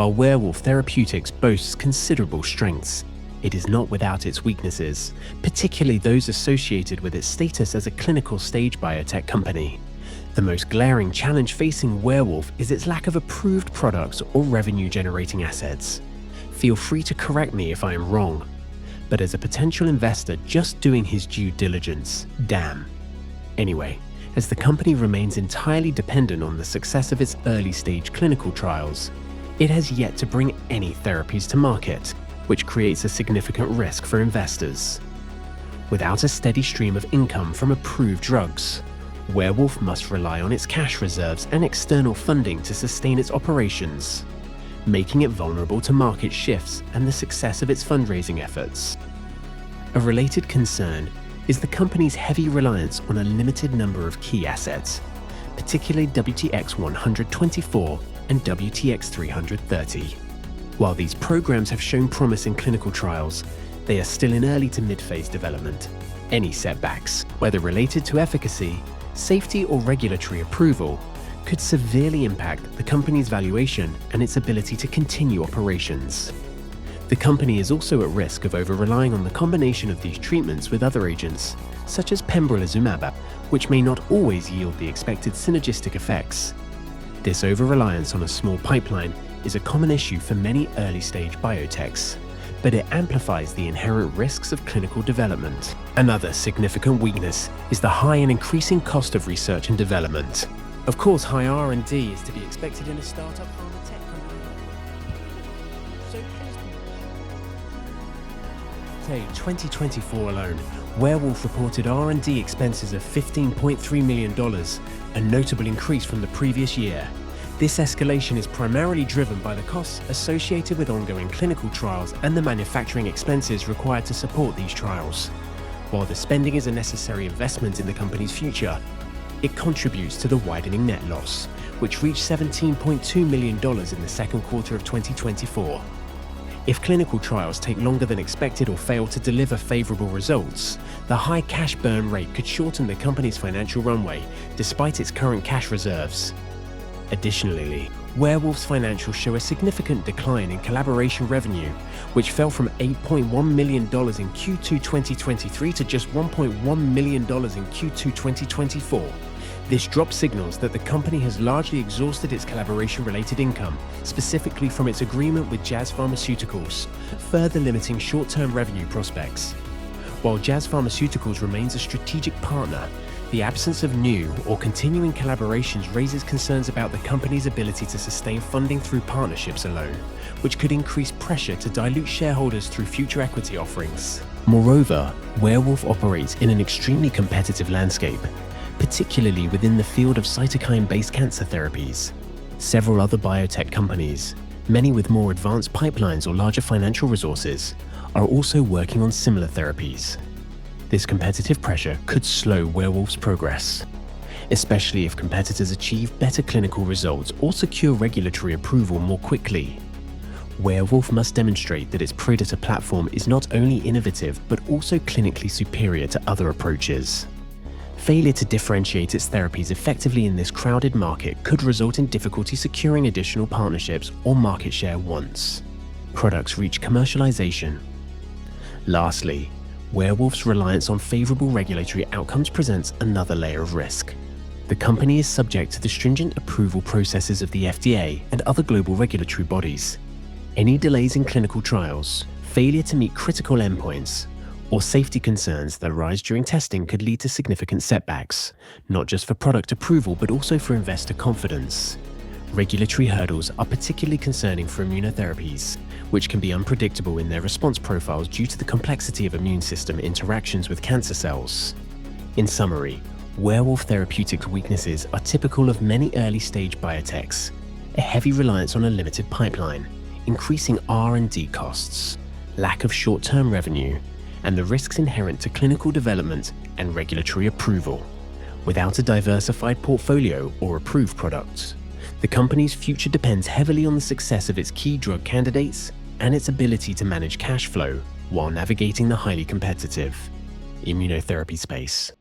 While Werewolf Therapeutics boasts considerable strengths, it is not without its weaknesses, particularly those associated with its status as a clinical stage biotech company. The most glaring challenge facing Werewolf is its lack of approved products or revenue-generating assets. Feel free to correct me if I am wrong, but as a potential investor just doing his due diligence, damn. Anyway, as the company remains entirely dependent on the success of its early-stage clinical trials, it has yet to bring any therapies to market, which creates a significant risk for investors. Without a steady stream of income from approved drugs, Werewolf must rely on its cash reserves and external funding to sustain its operations, making it vulnerable to market shifts and the success of its fundraising efforts. A related concern is the company's heavy reliance on a limited number of key assets, particularly WTX-124 and WTX-330. While these programs have shown promise in clinical trials, they are still in early to mid-phase development. Any setbacks, whether related to efficacy, safety, or regulatory approval, could severely impact the company's valuation and its ability to continue operations. The company is also at risk of over-relying on the combination of these treatments with other agents, such as pembrolizumab, which may not always yield the expected synergistic effects. This over-reliance on a small pipeline is a common issue for many early-stage biotechs, but it amplifies the inherent risks of clinical development. Another significant weakness is the high and increasing cost of research and development. Of course, high R&D is to be expected in a startup pharma tech company. So please 2024 alone, Werewolf reported R&D expenses of $15.3 million, a notable increase from the previous year. This escalation is primarily driven by the costs associated with ongoing clinical trials and the manufacturing expenses required to support these trials. While the spending is a necessary investment in the company's future, it contributes to the widening net loss, which reached $17.2 million in the second quarter of 2024. If clinical trials take longer than expected or fail to deliver favorable results, the high cash burn rate could shorten the company's financial runway despite its current cash reserves. Additionally, Werewolf's financials show a significant decline in collaboration revenue, which fell from $8.1 million in Q2 2023 to just $1.1 million in Q2 2024. This drop signals that the company has largely exhausted its collaboration-related income, specifically from its agreement with Jazz Pharmaceuticals, further limiting short-term revenue prospects. While Jazz Pharmaceuticals remains a strategic partner, the absence of new or continuing collaborations raises concerns about the company's ability to sustain funding through partnerships alone, which could increase pressure to dilute shareholders through future equity offerings. Moreover, Werewolf operates in an extremely competitive landscape, particularly within the field of cytokine-based cancer therapies. Several other biotech companies, many with more advanced pipelines or larger financial resources, are also working on similar therapies. This competitive pressure could slow Werewolf's progress, especially if competitors achieve better clinical results or secure regulatory approval more quickly. Werewolf must demonstrate that its Predator platform is not only innovative but also clinically superior to other approaches. Failure to differentiate its therapies effectively in this crowded market could result in difficulty securing additional partnerships or market share once products reach commercialization. Lastly, Werewolf's reliance on favorable regulatory outcomes presents another layer of risk. The company is subject to the stringent approval processes of the FDA and other global regulatory bodies. Any delays in clinical trials, failure to meet critical endpoints, or safety concerns that arise during testing could lead to significant setbacks, not just for product approval but also for investor confidence. Regulatory hurdles are particularly concerning for immunotherapies, which can be unpredictable in their response profiles due to the complexity of immune system interactions with cancer cells. In summary, Werewolf Therapeutics' weaknesses are typical of many early-stage biotechs: a heavy reliance on a limited pipeline, increasing R&D costs, lack of short-term revenue, and the risks inherent to clinical development and regulatory approval. Without a diversified portfolio or approved products, the company's future depends heavily on the success of its key drug candidates and its ability to manage cash flow while navigating the highly competitive immunotherapy space.